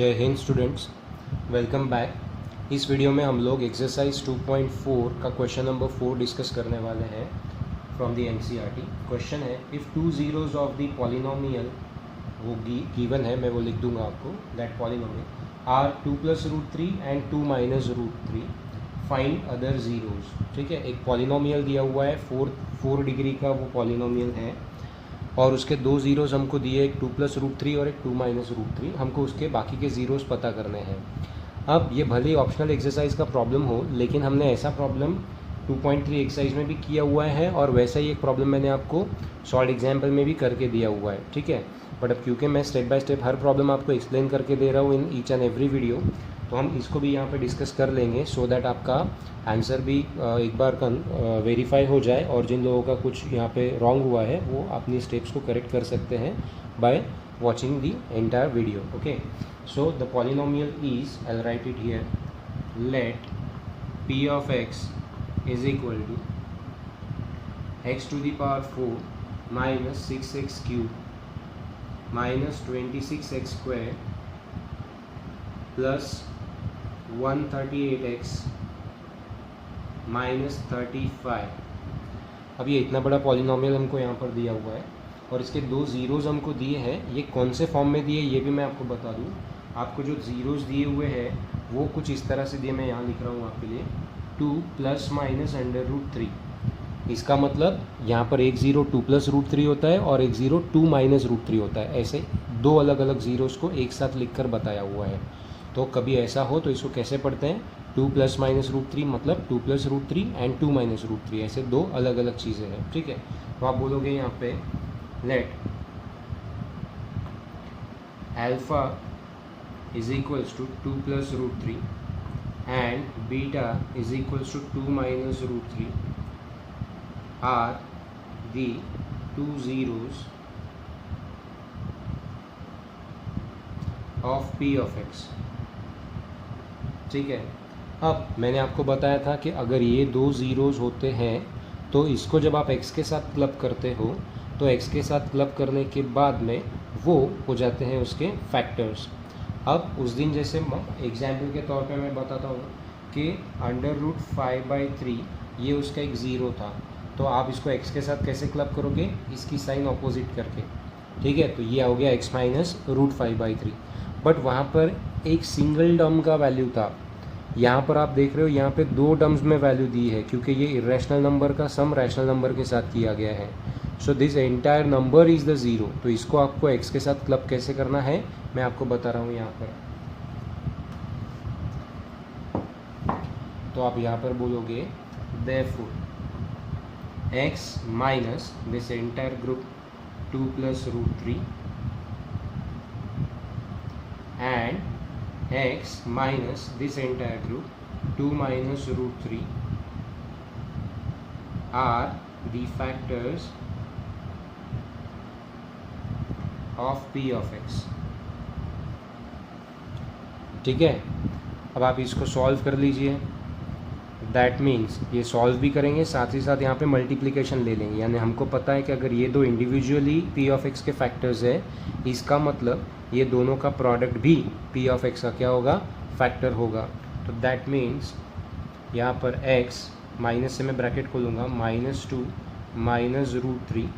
जय Hind students, welcome back. इस video में हम लोग एक्सरसाइज 2.4 का क्वेश्चन नंबर 4 डिस्कस करने वाले हैं फ्रॉम द एनसीईआरटी। क्वेश्चन है if two zeroes of the polynomial, वो गिवन है, मैं वो लिख दूंगा आपको। That polynomial are 2+√3 and 2-√3, find other zeroes. ठीक है, एक पॉलिनोमियल दिया हुआ है, 4 डिग्री का वो पॉलिनोमियल है और उसके दो ज़ीरोज़ हमको दिए, एक 2+√3 और एक 2-√3। हमको उसके बाकी के ज़ीरोज़ पता करने हैं। अब ये भले ही ऑप्शनल एक्सरसाइज का प्रॉब्लम हो, लेकिन हमने ऐसा प्रॉब्लम 2.3 एक्सरसाइज में भी किया हुआ है और वैसा ही एक प्रॉब्लम मैंने आपको शॉर्ट एग्जाम्पल में भी करके दिया हुआ है। ठीक है, बट अब क्योंकि मैं step by step her problem आपको एक्सप्लेन करके दे रहा हूँ in each and every video, तो हम इसको भी यहाँ पे डिस्कस कर लेंगे सो दैट आपका आंसर भी एक बार वेरीफाई हो जाए और जिन लोगों का कुछ यहाँ पे रॉन्ग हुआ है वो अपनी स्टेप्स को करेक्ट कर सकते हैं bye watching the entire video. Okay, so the polynomial is, I'll write it here, let p of x is equal to x to the power 4 minus 6x cube minus 26x square plus 138x minus 35। अब ये इतना बड़ा polynomial हमको यहाँ पर दिया हुआ है और इसके दो ज़ीरोज़ हमको दिए हैं। ये कौन से फॉर्म में दिए ये भी मैं आपको बता दूँ। आपको जो ज़ीरोज़ दिए हुए हैं वो कुछ इस तरह से दिए, मैं यहाँ लिख रहा हूँ आपके लिए 2 ± √3। इसका मतलब यहाँ पर एक ज़ीरो 2+√3 होता है और एक ज़ीरो 2-√3 होता है। ऐसे दो अलग अलग ज़ीरोज़ को एक साथ लिख कर बताया हुआ है। तो कभी ऐसा हो तो इसको कैसे पढ़ते हैं, 2 ± √3 मतलब 2+√3 एंड 2-√3, ऐसे दो अलग अलग चीज़ें हैं। ठीक है, तो आप बोलोगे यहाँ पे let alpha is equals to 2+√3 and beta is equals to 2-√3 are the two zeros of p of x। ठीक है, अब मैंने आपको बताया था कि अगर ये दो ज़ीरोज़ होते हैं तो इसको जब आप x के साथ क्लब करते हो तो x के साथ क्लब करने के बाद में वो हो जाते हैं उसके फैक्टर्स। अब उस दिन जैसे एग्जाम्पल के तौर पे मैं बताता हूँ कि √5/3 ये उसका एक ज़ीरो था, तो आप इसको x के साथ कैसे क्लब करोगे, इसकी साइन ऑपोजिट करके। ठीक है, तो ये हो गया x - √5/3। बट वहाँ पर एक सिंगल टर्म का वैल्यू था, यहाँ पर आप देख रहे हो यहाँ पे दो टर्म्स में वैल्यू दी है क्योंकि ये इरेशनल नंबर का सम रैशनल नंबर के साथ किया गया है। So this entire number is the zero. तो इसको आपको x के साथ क्लब कैसे करना है मैं आपको बता रहा हूँ यहाँ पर। तो आप यहाँ पर बोलोगे therefore x minus this entire group 2+√3 and x minus this entire group 2-√3 are the factors of p of x। ठीक है, अब आप इसको सॉल्व कर लीजिए। दैट मीन्स ये सॉल्व भी करेंगे, साथ ही साथ यहाँ पे मल्टीप्लिकेशन ले लेंगे। यानी हमको पता है कि अगर ये दो इंडिविजुअली p of x के फैक्टर्स है, इसका मतलब ये दोनों का प्रोडक्ट भी p of x का क्या होगा, फैक्टर होगा। तो दैट मीन्स यहाँ पर x माइनस से मैं ब्रैकेट खोलूँगा -2 -√3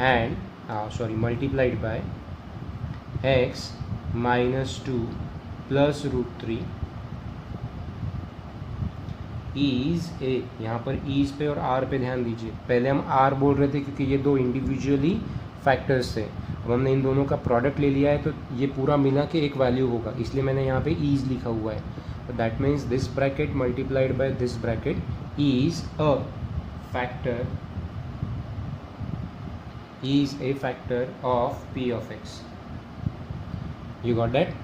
and multiplied by x -2 +√3 is A. यहाँ पर ईज़ पे और आर पे ध्यान दीजिए। पहले हम आर बोल रहे थे क्योंकि ये दो इंडिविजुअली फैक्टर्स थे। अब हमने इन दोनों का प्रोडक्ट ले लिया है तो ये पूरा मिला के एक वैल्यू होगा, इसलिए मैंने यहाँ पे ईज़ लिखा हुआ है। तो that means this bracket multiplied by this bracket ease A factor of p of x। You got that.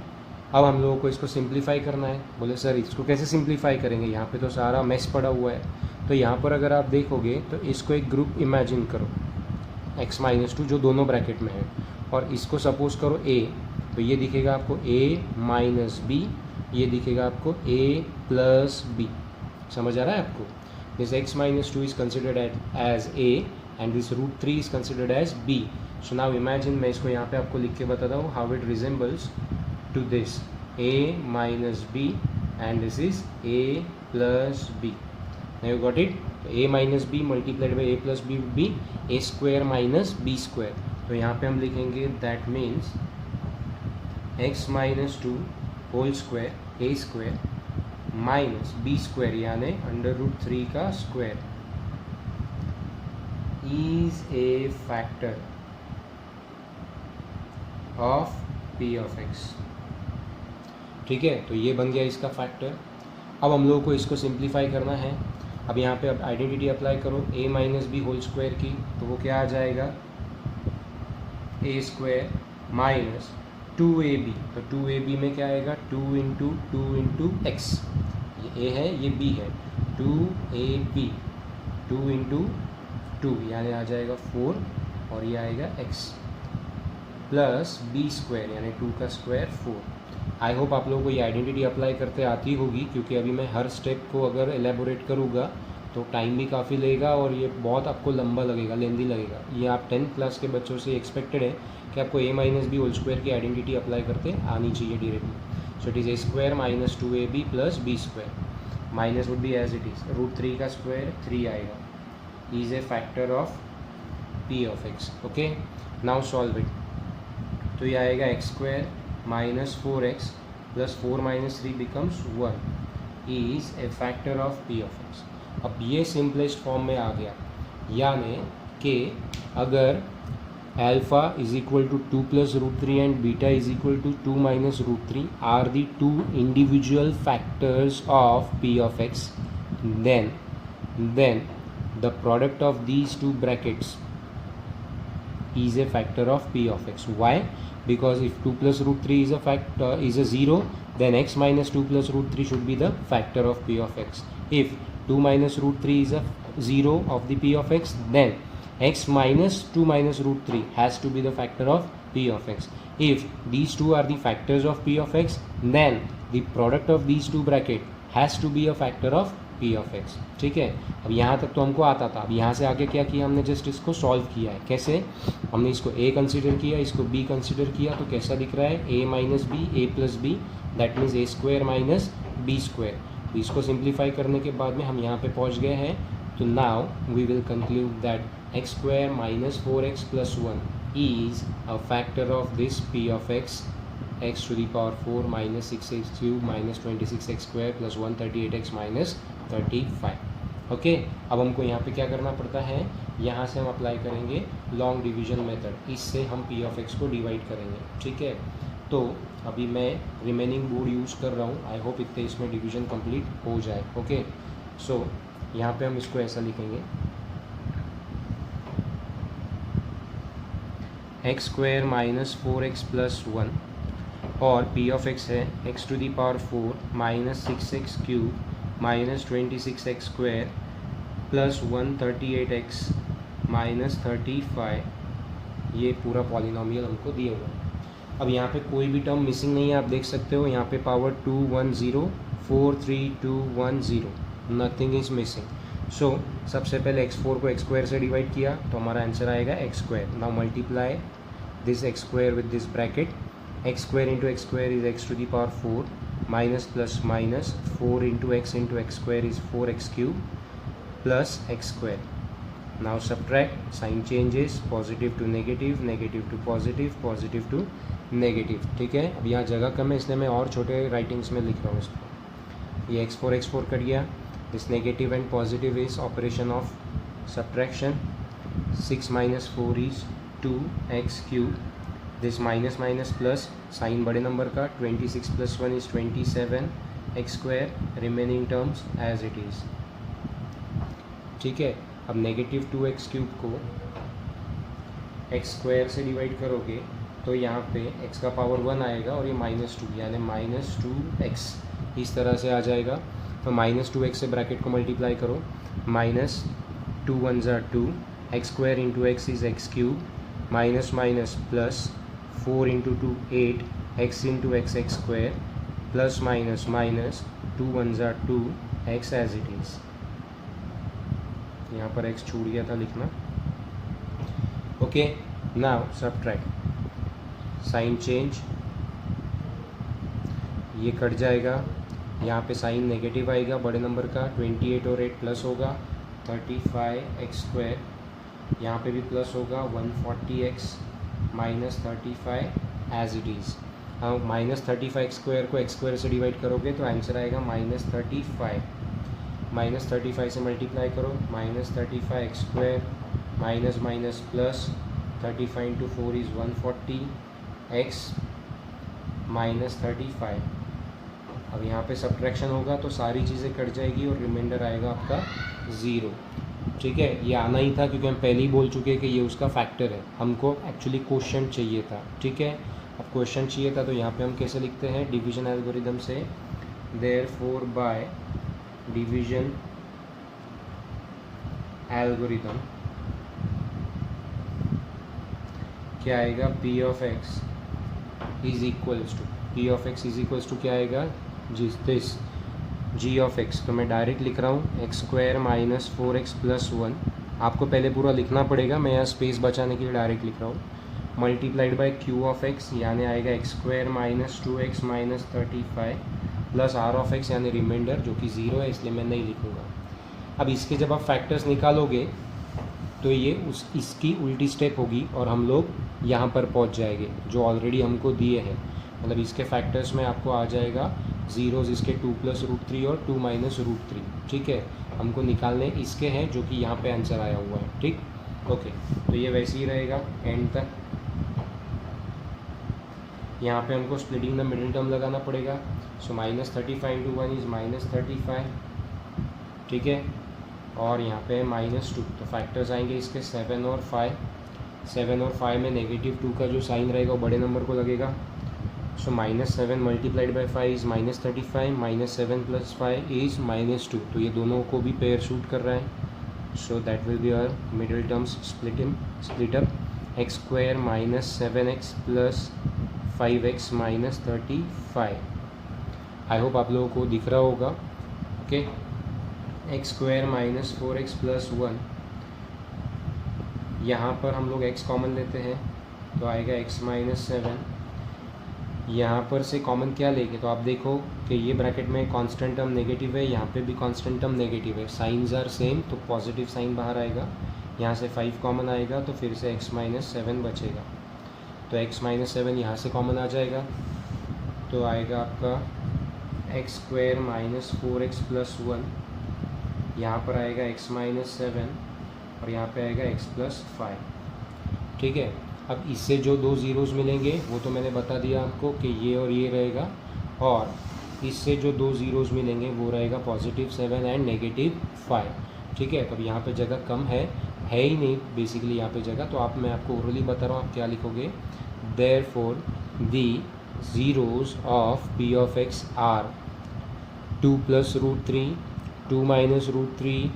अब हम लोगों को इसको सिंप्लीफाई करना है। बोले सर इसको कैसे सिंप्लीफाई करेंगे, यहाँ पे तो सारा मेस पड़ा हुआ है। तो यहाँ पर अगर आप देखोगे तो इसको एक ग्रुप इमेजिन करो x - 2 जो दोनों ब्रैकेट में है, और इसको सपोज करो a, तो ये दिखेगा आपको a - b, ये दिखेगा आपको a + b। समझ आ रहा है आपको। This x - 2 is considered as a and this √3 is considered as b। So now imagine, मैं इसको यहाँ पे आपको लिख के बताता हूँ how it resembles to this a minus B and this is a plus B. Now you got it. a minus B multiplied by a plus B would be a square minus B square. तो यहाँ पे हम लिखेंगे that means x minus two whole square a square minus B square यानी under root 3 का square is a factor of p of x. ठीक है, तो ये बन गया इसका फैक्टर. अब हम लोगों को इसको सिंप्लीफाई करना है. अब यहाँ पे अब आइडेंटिटी अप्लाई करो a minus B whole square की, तो वो क्या आ जाएगा a स्क्वायर माइनस 2ab. तो 2ab में क्या आएगा 2 इंटू एक्स. ये a है ये b है. 2ab 2 इंटू 2 यानी आ जाएगा 4 और ये आएगा x प्लस b स्क्वायर यानी 2 का स्क्वायर 4. आई होप आप लोगों को ये आइडेंटिटी अप्लाई करते आती होगी, क्योंकि अभी मैं हर स्टेप को अगर एलेबोरेट करूँगा तो टाइम भी काफ़ी लगेगा और ये बहुत आपको लंबा लगेगा, लेंदी लगेगा. ये आप 10th क्लास के बच्चों से एक्सपेक्टेड है कि आपको a minus B whole square की आइडेंटिटी अप्लाई करते आनी चाहिए directly. So it is a square minus 2ab plus b square. Minus would be as it is root 3 का स्क्वायर 3 आएगा. Is a factor of p of x. Okay, now solve it. तो ये आएगा x square minus 4x plus 4 minus 3 becomes 1 is a factor of p of x. अब ये simplest form में आ गया, यानी कि अगर alpha is equal to 2 plus root 3 and beta is equal to 2 minus root 3 are the two individual factors of p of x, then the product of these two brackets is a factor of p of x. Why? Because if 2 plus root 3 is a factor is a 0, then x minus 2 plus root 3 should be the factor of p of x. If 2 minus root 3 is a 0 of the p of x, then x minus 2 minus root 3 has to be the factor of p of x. If these two are the factors of p of x, then the product of these two bracket has to be a factor of p of x. ठीक है, अब यहाँ तक तो हमको आता था. अब यहाँ से आगे क्या किया हमने, जस्ट इसको सॉल्व किया है. कैसे? हमने इसको a कंसिडर किया, इसको b कंसिडर किया, तो कैसा दिख रहा है a minus B a plus B, that means a square minus b square. तो इसको सिंप्लीफाई करने के बाद में हम यहाँ पे पहुँच गए हैं. तो now we will conclude that x square minus 4x plus 1 is a factor of this p of x, x to the power 4 minus 6x cube minus 26x square plus 138x minus 35. Okay, अब हमको यहाँ पे क्या करना पड़ता है, यहाँ से हम अप्लाई करेंगे लॉन्ग डिवीजन मेथड. इससे हम p ऑफ x को डिवाइड करेंगे. ठीक है, तो अभी मैं रिमेनिंग बोर्ड यूज़ कर रहा हूँ. आई होप इतने इसमें डिवीजन कंप्लीट हो जाए. ओके, सो यहाँ पे हम इसको ऐसा लिखेंगे x square minus 4x plus 1 और p ऑफ x है x to the power 4 minus 6x cube minus 26x square plus 138x minus 35. ये पूरा पॉलिनोमियल हमको दिया हुआ है. अब यहाँ पे कोई भी टर्म मिसिंग नहीं है, आप देख सकते हो. यहाँ पे पावर 2 1 0 4 3 2 1 0, नथिंग इज मिसिंग. सो सबसे पहले x4 को x स्क्वायर से डिवाइड किया तो हमारा आंसर आएगा x square. Now multiply this x square with this bracket. x square into x square is x to the power 4 minus plus minus 4 into x square is 4x cube plus x square. Now subtract, sign changes, positive to negative, negative to positive, positive to negative. ठीक है, अब यहाँ जगह कम है इसलिए मैं और छोटे राइटिंग्स में लिख रहा हूँ इसको. ये x4 कट गया. This negative and positive is operation of subtraction. 6 minus 4 is 2x cube. This minus minus plus, sign बड़े नंबर का, 26 plus 1 is 27x square. Remaining terms as it is. ठीक है, अब नेगेटिव 2x क्यूब को x square से divide करोगे तो यहाँ पे x का पावर 1 आएगा और ये -2 यानी -2x इस तरह से आ जाएगा. तो -2x से ब्रैकेट को मल्टीप्लाई करो. माइनस 2 1 ज़ा 2, x square into x is x cube, minus minus plus 4 into 2 8 x into x square plus minus minus 2 1 ज़ा 2 x एज इट इज़. यहाँ पर x छूट गया था लिखना. Okay, now subtract, sign change, ये कट जाएगा, यहाँ पे साइन नेगेटिव आएगा बड़े नंबर का, 28 और 8 प्लस होगा 35x², यहाँ पे भी प्लस होगा 140x minus 35 as it is. हाँ, माइनस 35x² को x² से डिवाइड करोगे तो आंसर आएगा -35, -35 से मल्टीप्लाई करो, -35x² minus minus plus 35 into 4 is 140x minus 35। अब यहाँ पे सब्ट्रैक्शन होगा तो सारी चीज़ें कट जाएगी और रिमाइंडर आएगा आपका 0। ठीक है, ये आना ही था क्योंकि हम पहले ही बोल चुके हैं कि ये उसका फैक्टर है, हमको एक्चुअली क्वेश्चन चाहिए था। ठीक है, अब क्वेश्चन चाहिए था तो यहाँ पे हम कैसे लिखते हैं डिवीजन एल्गोरिदम से, देयरफॉर बाय डिवीजन एल्गोरिदम क्या आएगा, P of x is equals to, P of x is equals to क्या आएगा, दिस g ऑफ x। तो मैं डायरेक्ट लिख रहा हूँ x² माइनस 4x प्लस 1, आपको पहले पूरा लिखना पड़ेगा, मैं यहाँ स्पेस बचाने के लिए डायरेक्ट लिख रहा हूँ, multiplied by q of x यानी आएगा x² minus 2x minus 35 plus r of x यानी रिमाइंडर जो कि 0 है इसलिए मैं नहीं लिखूँगा। अब इसके जब आप फैक्टर्स निकालोगे तो ये इसकी उल्टी स्टेप होगी और हम लोग यहाँ पर पहुँच जाएंगे जो ऑलरेडी हमको दिए हैं, मतलब इसके फैक्टर्स में आपको आ जाएगा ज़ीरोज़ इसके 2 + √3 और 2 - √3। ठीक है, हमको निकालने इसके हैं जो कि यहाँ पे आंसर आया हुआ है। ठीक, ओके, तो ये वैसे ही रहेगा एंड तक। यहाँ पे हमको स्प्लिटिंग द मिडिल टर्म लगाना पड़ेगा, सो -35 इंटू 1 इज़ -35। ठीक है, और यहाँ पे -2, तो फैक्टर्स आएंगे इसके 7 और 5। 7 और 5 में -2 का जो साइन रहेगा वो बड़े नंबर को लगेगा, सो -7 मल्टीप्लाइड बाय 5 इज़ -35, -7 + 5 इज़ -2, तो ये दोनों को भी पेयर शूट कर रहा है, so that will be our middle terms split up, x² minus 7x plus 5x minus 35। I hope आप लोगों को दिख रहा होगा। Okay, x² minus 4x plus 1, यहाँ पर हम लोग x कॉमन लेते हैं तो आएगा x माइनस 7, यहाँ पर से कॉमन क्या लेंगे तो आप देखो कि ये ब्रैकेट में कांस्टेंट टर्म नेगेटिव है, यहाँ पे भी कांस्टेंट टर्म नेगेटिव है, साइंस आर सेम तो पॉजिटिव साइन बाहर आएगा, यहाँ से 5 कॉमन आएगा तो फिर से x माइनस 7 बचेगा, तो x माइनस 7 यहाँ से कॉमन आ जाएगा तो आएगा आपका x² माइनस 4x प्लस 1, यहाँ पर आएगा x माइनस 7 और यहाँ पे आएगा x प्लस 5। ठीक है, अब इससे जो दो ज़ीरोज़ मिलेंगे वो तो मैंने बता दिया आपको कि ये और ये रहेगा, और इससे जो दो ज़ीरोज़ मिलेंगे वो रहेगा +7 एंड -5। ठीक है, तो अब यहाँ पे जगह कम है ही नहीं बेसिकली यहाँ पे जगह, तो मैं आपको ओरली बता रहा हूँ आप क्या लिखोगे, therefore the zeroes of P of x are 2 + √3, 2 - √3,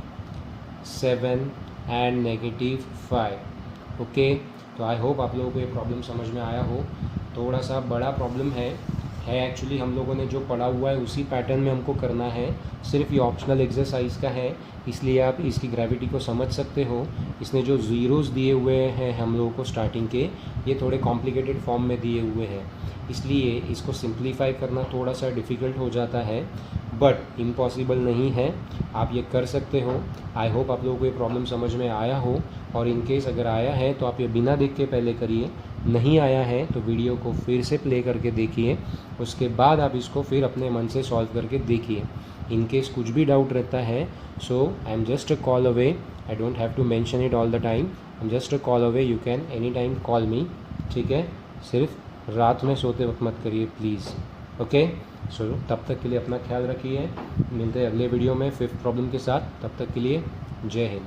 7 and -5। Okay, तो आई होप आप लोगों को ये प्रॉब्लम समझ में आया हो। थोड़ा सा बड़ा प्रॉब्लम है एक्चुअली, हम लोगों ने जो पढ़ा हुआ है उसी पैटर्न में हमको करना है, सिर्फ ये ऑप्शनल एक्सरसाइज का है इसलिए आप इसकी ग्रेविटी को समझ सकते हो। इसने जो ज़ीरोज़ दिए हुए हैं हम लोगों को स्टार्टिंग के, ये थोड़े कॉम्प्लिकेटेड फॉर्म में दिए हुए हैं, इसलिए इसको सिंप्लीफाई करना थोड़ा सा डिफ़िकल्ट हो जाता है, बट इम्पॉसिबल नहीं है, आप ये कर सकते हो। आई होप आप लोगों को ये प्रॉब्लम समझ में आया हो, और इन केस अगर आया है तो आप ये बिना देख के पहले करिए, नहीं आया है तो वीडियो को फिर से प्ले करके देखिए, उसके बाद आप इसको फिर अपने मन से सॉल्व करके देखिए। इन केस कुछ भी डाउट रहता है, so I am just a call away, I don't have to mention it all the time, I am just a call away, you can any time call me. ठीक है, सिर्फ रात में सोते वक्त मत करिए प्लीज़। ओके, सो तब तक के लिए अपना ख्याल रखिए, मिलते हैं अगले वीडियो में 5th प्रॉब्लम के साथ, तब तक के लिए जय हिंद।